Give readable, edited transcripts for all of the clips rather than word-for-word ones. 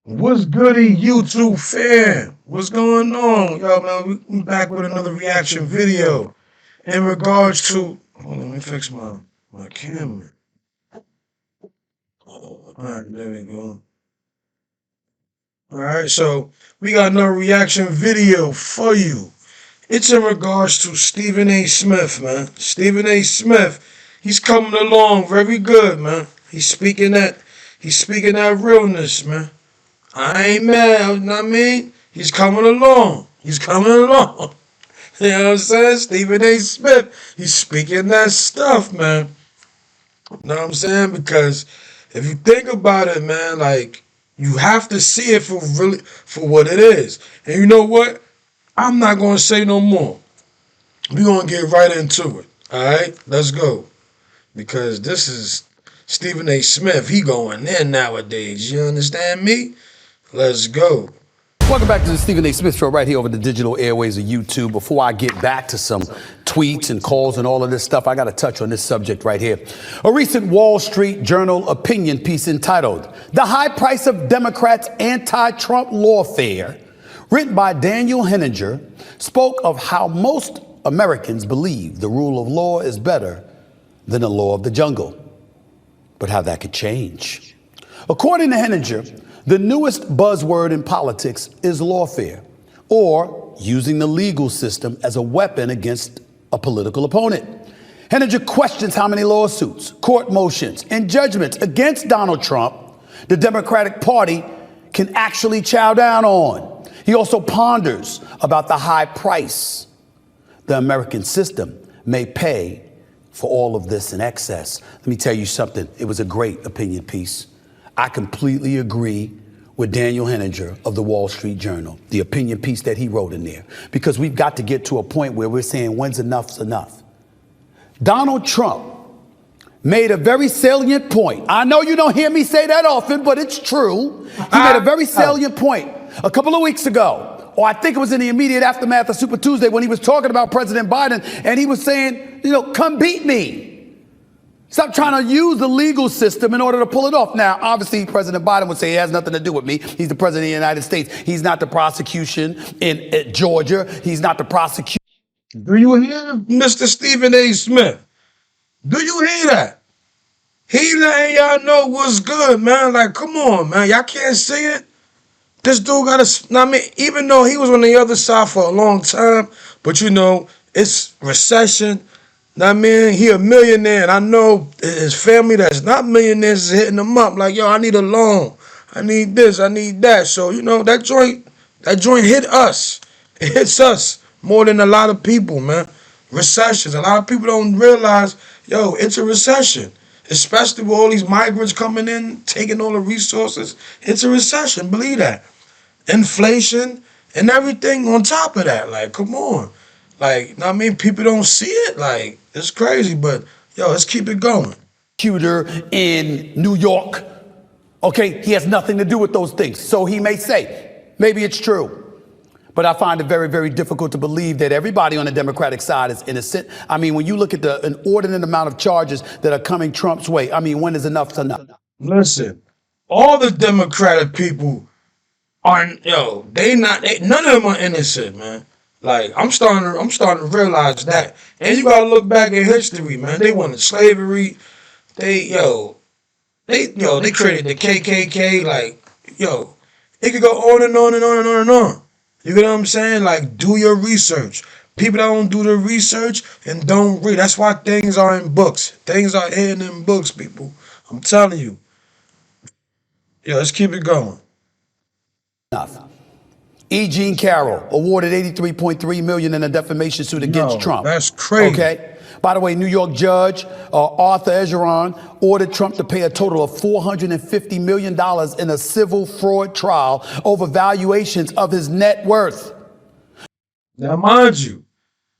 What's goody, YouTube fan? What's going on? Yo, man, we back with another reaction video in regards to. Hold on, let me fix my camera. All right, there we go. All right, so we got another reaction video for you. It's in regards to Stephen A. Smith, man. Stephen A. Smith, he's coming along very good, man. He's speaking that realness, man. I ain't mad, you know what I mean? He's coming along. He's coming along. You know what I'm saying? Stephen A. Smith, he's speaking that stuff, man. You know what I'm saying? Because if you think about it, man, like, you have to see it for what it is. And you know what? I'm not gonna say no more. We're gonna get right into it. Alright? Let's go. Because this is Stephen A. Smith. He going in nowadays. You understand me? Let's go. Welcome back to the Stephen A. Smith Show right here over the digital airways of YouTube. Before I get back to some tweets and calls and all of this stuff, I got to touch on this subject right here. A recent Wall Street Journal opinion piece entitled, "The High Price of Democrats' Anti-Trump Lawfare," written by Daniel Henninger, spoke of how most Americans believe the rule of law is better than the law of the jungle, but how that could change. According to Henninger, the newest buzzword in politics is lawfare, or using the legal system as a weapon against a political opponent. Henninger questions how many lawsuits, court motions, and judgments against Donald Trump the Democratic Party can actually chow down on. He also ponders about the high price the American system may pay for all of this in excess. Let me tell you something. It was a great opinion piece. I completely agree with Daniel Henninger of the Wall Street Journal, the opinion piece that he wrote in there, because we've got to get to a point where we're saying when's enough's enough. Donald Trump made a very salient point. I know you don't hear me say that often, but it's true. He made a very salient point a couple of weeks ago, or I think it was in the immediate aftermath of Super Tuesday, when he was talking about President Biden, and he was saying, come beat me. Stop trying to use the legal system in order to pull it off. Now, obviously, President Biden would say it has nothing to do with me. He's the president of the United States. He's not the prosecution in Georgia. He's not the prosecution. Do you hear Mr. Stephen A. Smith? Do you hear that? He letting y'all know what's good, man. Like, come on, man. Y'all can't see it. This dude got a, I mean, even though he was on the other side for a long time, but it's recession. I mean, he a millionaire, and I know his family that's not millionaires is hitting him up like, yo, I need a loan. I need this, I need that. So, that joint hit us. It hits us more than a lot of people, man. Recessions. A lot of people don't realize, yo, it's a recession. Especially with all these migrants coming in, taking all the resources. It's a recession, believe that. Inflation and everything on top of that. Like, come on. Like, I mean, people don't see it. Like, it's crazy, but yo, let's keep it going. Prosecutor in New York. Okay, he has nothing to do with those things. So he may say, maybe it's true. But I find it very, very difficult to believe that everybody on the Democratic side is innocent. I mean, when you look at an inordinate amount of charges that are coming Trump's way, I mean, when is enough enough? Listen, all the Democratic people aren't, none of them are innocent, man. Like, I'm starting to realize that. And you gotta look back in history, man. They wanted slavery. They created the KKK. Like, it could go on and on and on and on and on. You get what I'm saying? Like, do your research. People that don't do the research and don't read. That's why things are in books. Things are hidden in books, people. I'm telling you. Let's keep it going. E. Jean Carroll awarded $83.3 million in a defamation suit against Trump. That's crazy. Okay. By the way, New York judge Arthur Egeron ordered Trump to pay a total of $450 million in a civil fraud trial over valuations of his net worth. Now, mind you,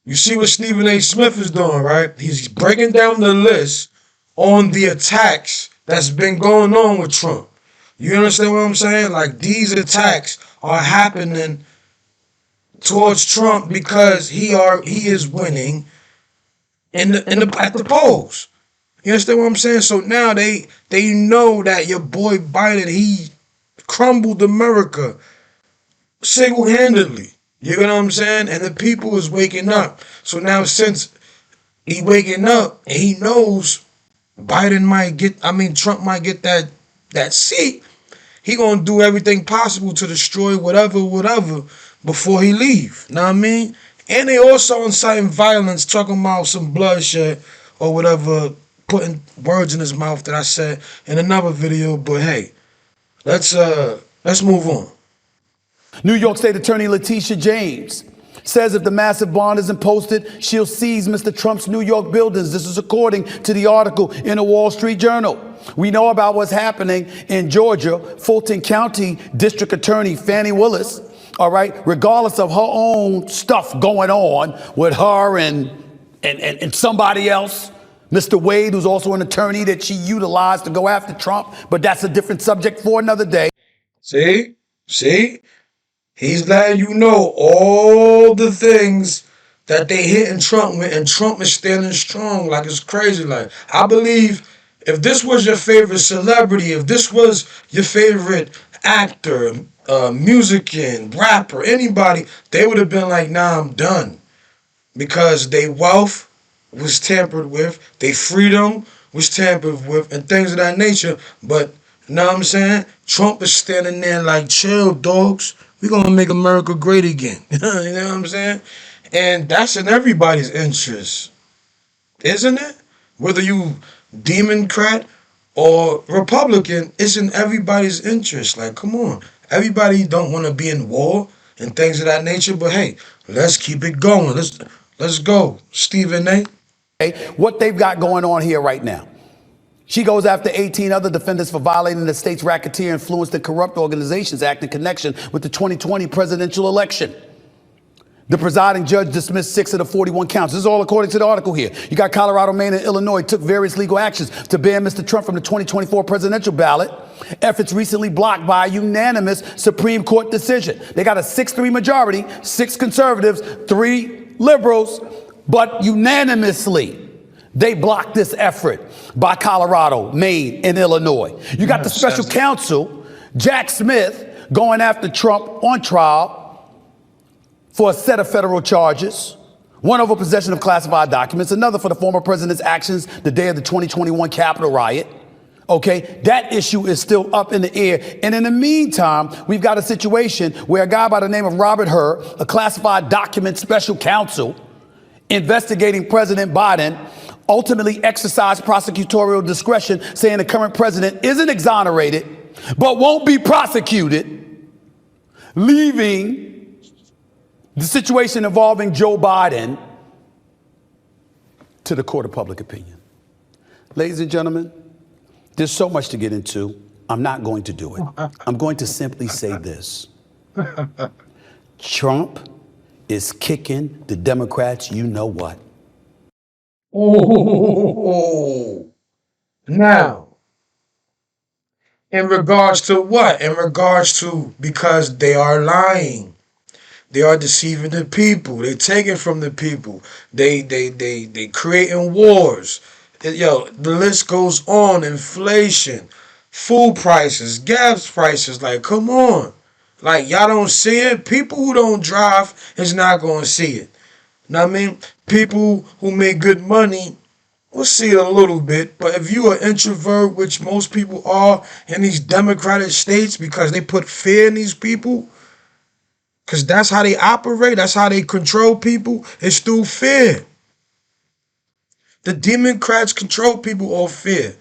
you see what Stephen A. Smith is doing, right? He's breaking down the list on the attacks that's been going on with Trump. You understand what I'm saying? Like, these attacks are happening towards Trump because he is winning at the polls. You understand what I'm saying? So now they know that your boy Biden, crumbled America single-handedly. You know what I'm saying? And the people is waking up. So now since he waking up and he knows Trump might get that seat, he gonna do everything possible to destroy whatever before he leave. Know what I mean? And they also inciting violence, talking about some bloodshed or whatever, putting words in his mouth that I said in another video. But hey, let's move on. New York State Attorney Letitia James says if the massive bond isn't posted, she'll seize Mr. Trump's New York buildings. This is according to the article in the Wall Street Journal. We know about what's happening in Georgia. Fulton County District Attorney Fannie Willis, all right, regardless of her own stuff going on with her and somebody else, Mr. Wade, who's also an attorney that she utilized to go after Trump, but that's a different subject for another day. See? He's letting you know all the things that they hitting Trump with, and Trump is standing strong like it's crazy. Like, I believe if this was your favorite celebrity, if this was your favorite actor, musician, rapper, anybody, they would have been like, nah, I'm done. Because their wealth was tampered with, their freedom was tampered with, and things of that nature. But, you know what I'm saying? Trump is standing there like, chill, dogs. We're going to make America great again. You know what I'm saying? And that's in everybody's interest, isn't it? Whether you Democrat or Republican, it's in everybody's interest. Like, come on. Everybody don't want to be in war and things of that nature, but hey, let's keep it going. Let's go, Stephen A. What they've got going on here right now. She goes after 18 other defendants for violating the state's Racketeer Influenced and Corrupt Organizations Act in connection with the 2020 presidential election. The presiding judge dismissed 6 of the 41 counts. This is all according to the article here. You got Colorado, Maine, and Illinois took various legal actions to ban Mr. Trump from the 2024 presidential ballot. Efforts recently blocked by a unanimous Supreme Court decision. They got a 6-3 majority, 6 conservatives, 3 liberals, but unanimously they blocked this effort by Colorado, Maine, and Illinois. You got the special counsel, Jack Smith, going after Trump on trial for a set of federal charges. One over possession of classified documents, another for the former president's actions the day of the 2021 Capitol riot. Okay, that issue is still up in the air. And in the meantime, we've got a situation where a guy by the name of Robert Hur, a classified document special counsel investigating President Biden, ultimately exercised prosecutorial discretion, saying the current president isn't exonerated, but won't be prosecuted, leaving the situation involving Joe Biden to the court of public opinion. Ladies and gentlemen, there's so much to get into. I'm not going to do it. I'm going to simply say this. Trump is kicking the Democrats, you know what? Oh, now, in regards to what? In regards to, because they are lying. They are deceiving the people. They taking from the people. They creating wars. Yo, the list goes on. Inflation, food prices, gas prices. Like, come on. Like, y'all don't see it? People who don't drive is not going to see it. Know what I mean? People who make good money will see it a little bit. But if you are an introvert, which most people are in these democratic states, because they put fear in these people, because that's how they operate, that's how they control people, it's through fear. The Democrats control people off fear.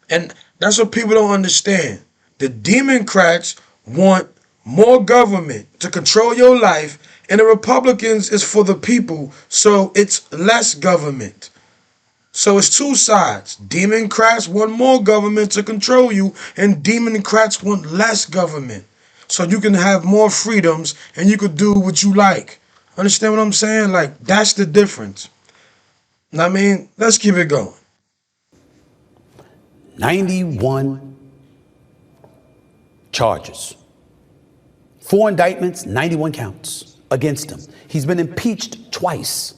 And that's what people don't understand. The Democrats want more government to control your life, and the Republicans is for the people, so it's less government. So it's two sides. Democrats want more government to control you, and Democrats want less government, so you can have more freedoms and you could do what you like. Understand what I'm saying? Like, that's the difference. I mean, let's keep it going. 91 charges. 4 indictments, 91 counts against him. He's been impeached twice.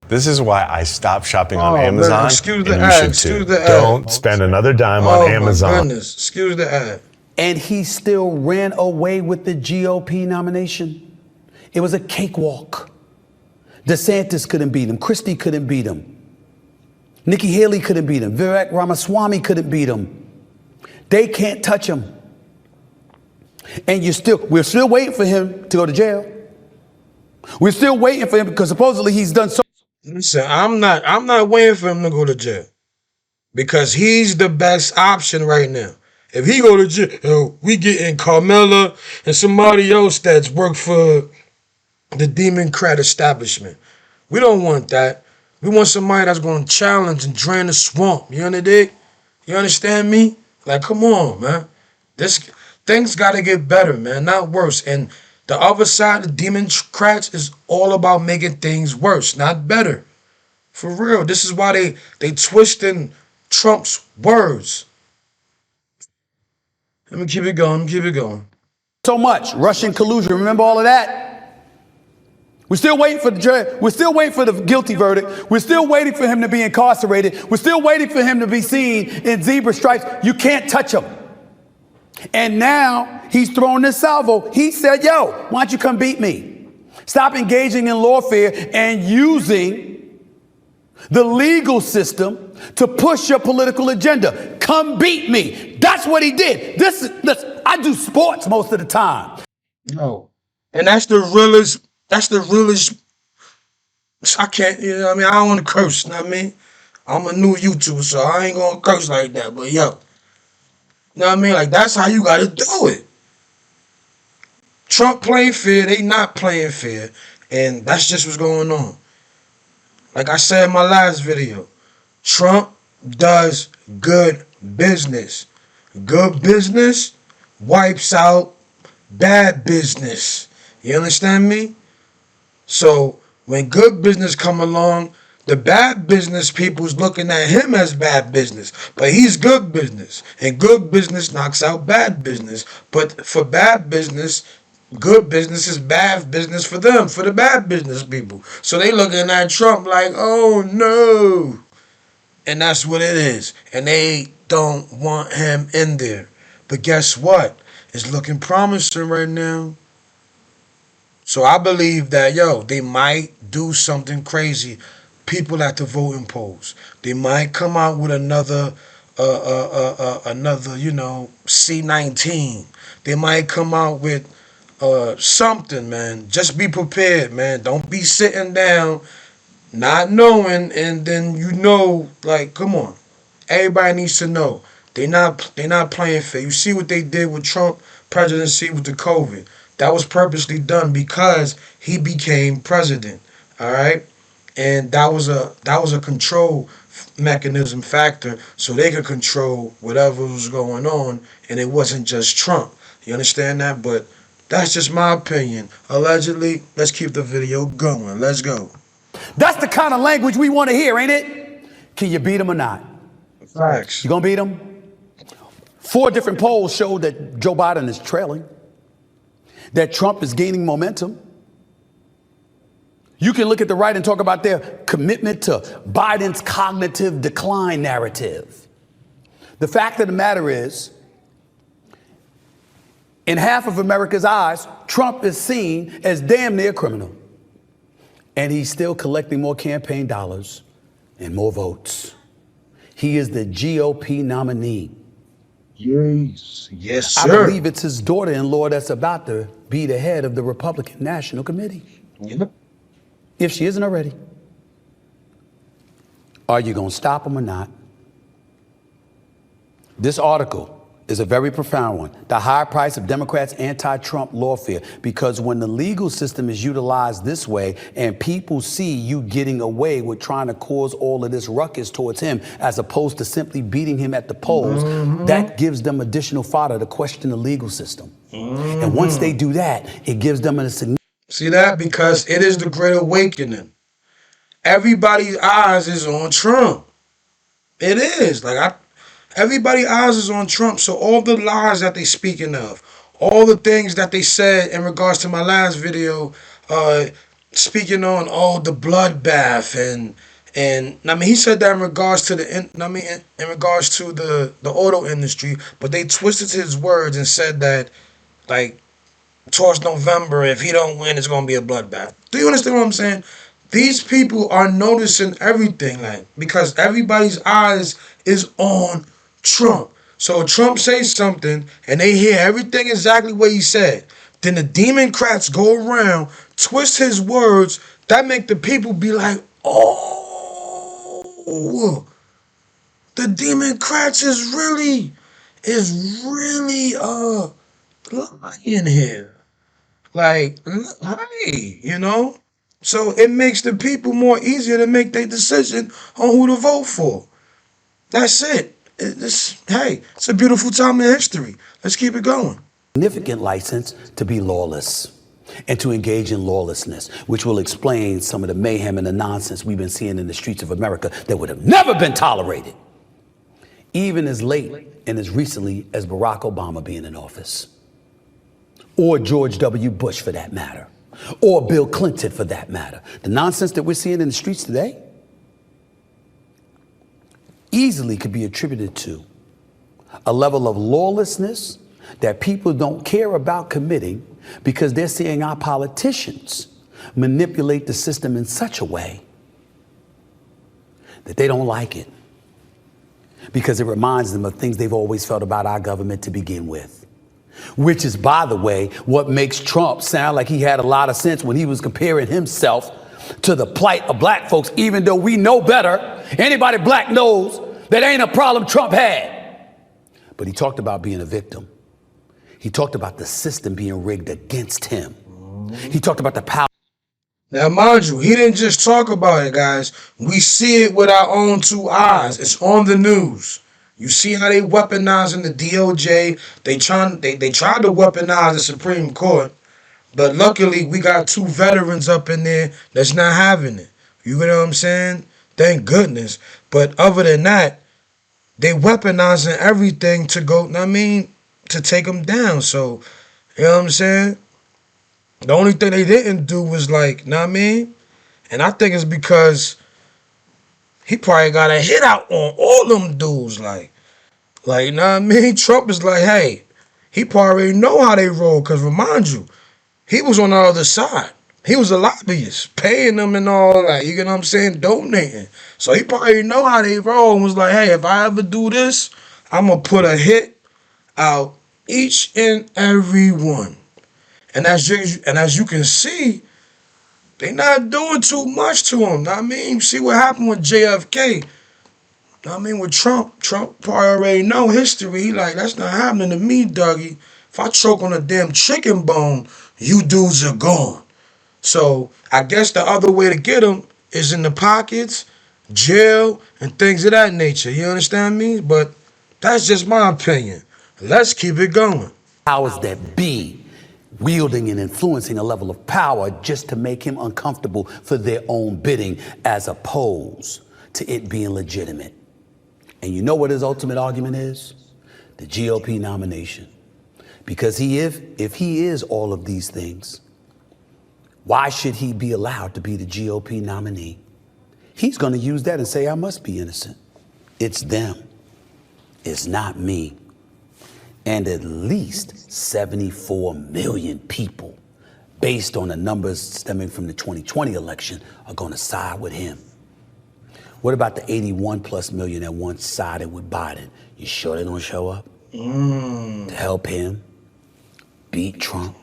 This is why I stopped shopping on Amazon. Excuse the and ad. you should Excuse too. the ad. Don't spend another dime on Amazon. Oh my goodness. Excuse the ad. And he still ran away with the GOP nomination. It was a cakewalk. DeSantis couldn't beat him. Christie couldn't beat him. Nikki Haley couldn't beat him. Vivek Ramaswamy couldn't beat him. They can't touch him. And we're still waiting for him to go to jail. We're still waiting for him because supposedly he's done so. Listen, I'm not waiting for him to go to jail because he's the best option right now. If he go to jail, we getting Carmella and somebody else that's worked for the Democrat establishment. We don't want that. We want somebody that's going to challenge and drain the swamp. You understand? You understand me? Like, come on, man. Things got to get better, man, not worse. And the other side, the Democrats, is all about making things worse, not better. For real. This is why they twisting Trump's words. Let me keep it going. So much Russian collusion. Remember all of that? We're still waiting for the jury. We're still waiting for the guilty verdict. We're still waiting for him to be incarcerated. We're still waiting for him to be seen in zebra stripes. You can't touch him. And now he's throwing this salvo. He said, yo, why don't you come beat me? Stop engaging in lawfare and using the legal system to push your political agenda. Come beat me. That's what he did. Listen, I do sports most of the time. No. And that's the realest. I can't, you know what I mean? I don't want to curse, you know what I mean? I'm a new YouTuber, so I ain't going to curse like that. But, yo, you know what I mean? Like, that's how you got to do it. Trump playing fair. They not playing fair. And that's just what's going on. Like I said in my last video, Trump does good business. Good business wipes out bad business. You understand me? So when good business come along, the bad business people's looking at him as bad business. But he's good business. And good business knocks out bad business. But for bad business, good business is bad business for them, for the bad business people. So they looking at Trump like, oh no. And that's what it is. And they don't want him in there. But guess what? It's looking promising right now. So I believe that, yo, they might do something crazy. People at the voting polls, they might come out with another, you know, C-19. They might come out with something, man. Just be prepared, man. Don't be sitting down, not knowing, and then you know, like, come on. Everybody needs to know. They not playing fair. You see what they did with Trump presidency with the COVID. That was purposely done because he became president. All right, and that was a control mechanism factor, so they could control whatever was going on, and it wasn't just Trump. You understand that? But that's just my opinion. Allegedly, let's keep the video going. Let's go. That's the kind of language we want to hear, ain't it? Can you beat him or not? Facts. You gonna beat him? 4 different polls show that Joe Biden is trailing, that Trump is gaining momentum. You can look at the right and talk about their commitment to Biden's cognitive decline narrative. The fact of the matter is, in half of America's eyes, Trump is seen as damn near criminal. And he's still collecting more campaign dollars and more votes. He is the GOP nominee. Yes, sir. I believe it's his daughter-in-law that's about to be the head of the Republican National Committee. Yep. If she isn't already. Are you going to stop him or not? This article is a very profound one. The high price of Democrats' anti-Trump lawfare. Because when the legal system is utilized this way and people see you getting away with trying to cause all of this ruckus towards him as opposed to simply beating him at the polls, that gives them additional fodder to question the legal system. And once they do that, it gives them a significant... See that? Because it is the Great Awakening. Everybody's eyes is on Trump. It is. Everybody's eyes is on Trump. So all the lies that they speaking of, all the things that they said in regards to my last video, speaking on the bloodbath And I mean, he said that in regards to in regards to the auto industry, but they twisted his words and said that like towards November, if he don't win, it's gonna be a bloodbath. Do you understand what I'm saying? These people are noticing everything, like because everybody's eyes is on Trump. So Trump says something, and they hear everything exactly what he said. Then the Democrats go around, twist his words. That make the people be like, oh, the Democrats is really lying here. Like, hey, So it makes the people more easier to make their decision on who to vote for. That's it. It's a beautiful time in history. Let's keep it going. Significant license to be lawless and to engage in lawlessness, which will explain some of the mayhem and the nonsense we've been seeing in the streets of America that would have never been tolerated, even as late and as recently as Barack Obama being in office, or George W. Bush for that matter, or Bill Clinton for that matter. The nonsense that we're seeing in the streets today easily could be attributed to a level of lawlessness that people don't care about committing because they're seeing our politicians manipulate the system in such a way that they don't like it because it reminds them of things they've always felt about our government to begin with. Which is, by the way, what makes Trump sound like he had a lot of sense when he was comparing himself to the plight of black folks, even though we know better. Anybody black knows that ain't a problem Trump had. But he talked about being a victim. He talked about the system being rigged against him. He talked about the power. Now, mind you, he didn't just talk about it, guys. We see it with our own two eyes. It's on the news. You see how they weaponizing the DOJ. They tried to weaponize the Supreme Court. But luckily, we got two veterans up in there that's not having it. You know what I'm saying? Thank goodness. But other than that, they weaponizing everything to go, to take them down. So, you know what I'm saying? The only thing they didn't do was and I think it's because he probably got a hit out on all them dudes. Trump is like, hey, he probably already know how they roll. Because remind you, he was on the other side. He was a lobbyist, paying them and all that. You get what I'm saying? Donating. So he probably know how they roll and was like, hey, if I ever do this, I'm going to put a hit out each and every one. And as you can see, they not doing too much to him. You see what happened with JFK. With Trump probably already know history. He like, that's not happening to me, Dougie. If I choke on a damn chicken bone, you dudes are gone. So I guess the other way to get him is in the pockets, jail, and things of that nature. You understand me? But that's just my opinion. Let's keep it going. Powers that be wielding and influencing a level of power just to make him uncomfortable for their own bidding, as opposed to it being legitimate. And you know what his ultimate argument is? The GOP nomination. Because if he is all of these things, why should he be allowed to be the GOP nominee? He's going to use that and say, I must be innocent. It's them. It's not me. And at least 74 million people, based on the numbers stemming from the 2020 election, are going to side with him. What about the 81 plus million that once sided with Biden? You sure they don't show up to help him beat Trump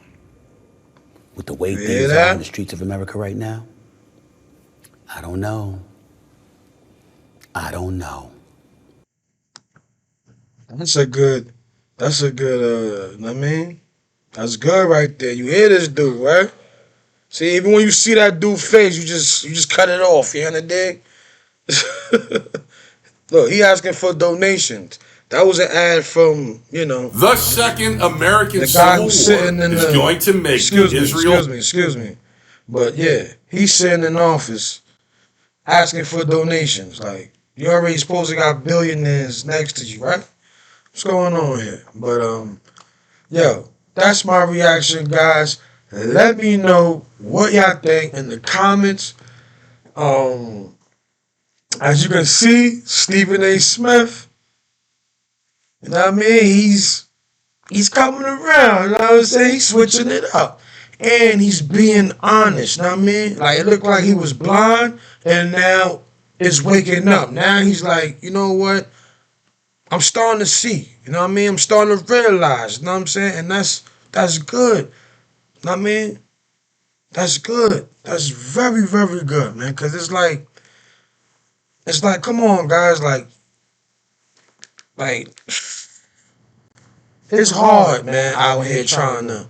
with the way things are in the streets of America right now? I don't know. That's good, that's good right there. You hear this dude, right? See, even when you see that dude's face, you just cut it off, you understand? Look, he asking for donations. That was an ad from, The second American the guy Civil who's War sitting in is the, going to make Israel. excuse me. But yeah, he's sitting in office asking for donations. Like, you already supposed to got billionaires next to you, right? What's going on here? But yo, that's my reaction, guys. Let me know what y'all think in the comments. As you can see, Stephen A. Smith, you know what I mean? He's coming around, you know what I'm saying? He's switching it up. And he's being honest, you know what I mean? Like, it looked like he was blind, and now it's waking up. Now he's like, you know what? I'm starting to see, you know what I mean? I'm starting to realize, you know what I'm saying? And that's good, you know what I mean? That's good. That's very, very good, man. Because it's like, come on, guys. Like, it's hard, man, out here trying to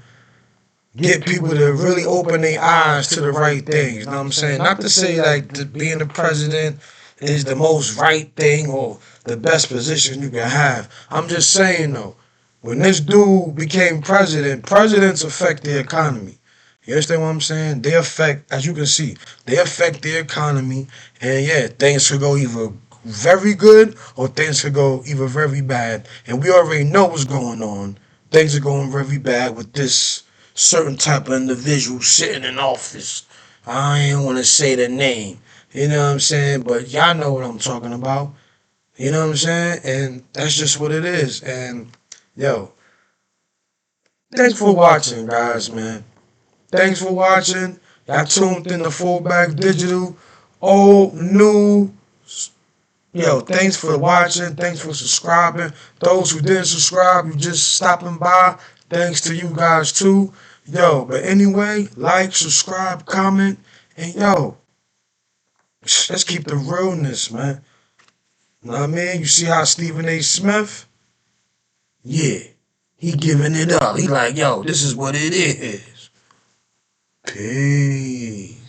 get people to really open their eyes to the right things. You know what I'm saying? Not to say like being the president is the most right thing or the best position you can have. I'm just saying though, when this dude became president, presidents affect the economy. You understand what I'm saying? They affect, as you can see, they affect the economy, and yeah, things could go either very good or things could go either very bad. And we already know what's going on. Things are going very bad with this certain type of individual sitting in office. I ain't want to say the name. You know what I'm saying? But y'all know what I'm talking about. You know what I'm saying? And that's just what it is. And yo, thanks for watching, guys, man. Thanks for watching. Y'all tuned in to Fullback Digital. Old, new. Yo, thanks for watching. Thanks for subscribing. Those who didn't subscribe, you just stopping by. Thanks to you guys too. Yo, but anyway, like, subscribe, comment, and yo, let's keep the realness, man. Know what I mean? You see how Stephen A. Smith? Yeah, he giving it up. He like, yo, this is what it is. Peace.